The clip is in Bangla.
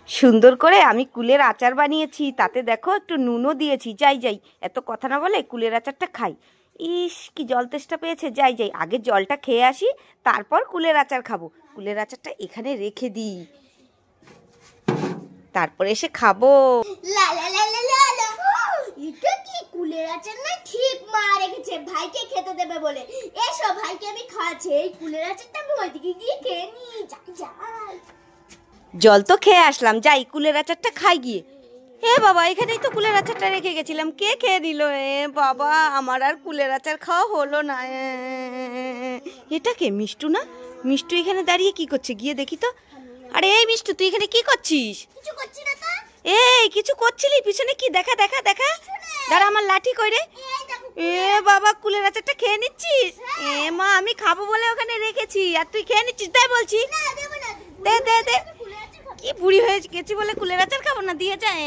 সুন্দর করে আমি কুলের আচার বানিয়েছি, তাতে দেখো একটু নুনও দিয়েছি। যাই যাই, এত কথা না বলে কুলের আচারটা খাই। ইস, কি জল তেষ্টা পেয়েছে। যাই যাই, আগে জলটা খেয়ে আসি, তারপর কুলের আচার খাবো। কুলের আচারটা এখানে রেখে দিই, তারপরে এসে খাবো। এটা কি কুলের আচার না? ঠিক মা রেখেছে ভাইকে খেতে দেবে বলে। এসো, ভাইকে আমি খাওয়াচ্ছি। এই কুলের আচারটা আমি ওইদিকে গিয়ে খেয়ে নি। যাই। জল তো খেয়ে আসলাম, যাই কুলের আচারটা খাই গিয়ে। এ বাবা, এখানেই তো কুলের আচারটা রেখে গেছিলাম, কে খেয়ে দিল? এ বাবা, আমার আর কুলের আচার খাওয়া হলো না। এটা কে? মিষ্টু না? মিষ্টু এখানে দাঁড়িয়ে কি করছে? গিয়ে দেখি তো। আরে এই মিষ্টু, তুই এখানে কি করছিস? কিছু করছি না তো। এই কিছু করছিলি? পিছনে কি? দেখা দেখা দেখা। দাঁড়া, আমার লাঠি কই রে? এ বাবা, কুলের আচারটা খেয়ে নিচ্ছিস? এ মা, আমি খাবো বলে ওখানে রেখেছি, আর তুই খেয়ে নিচ্ছিস? তাই বলছি, দে দে দে। কি বুড়ি হয়ে গেছি বলে কুলের আচার খাবো না? দিয়ে যায়।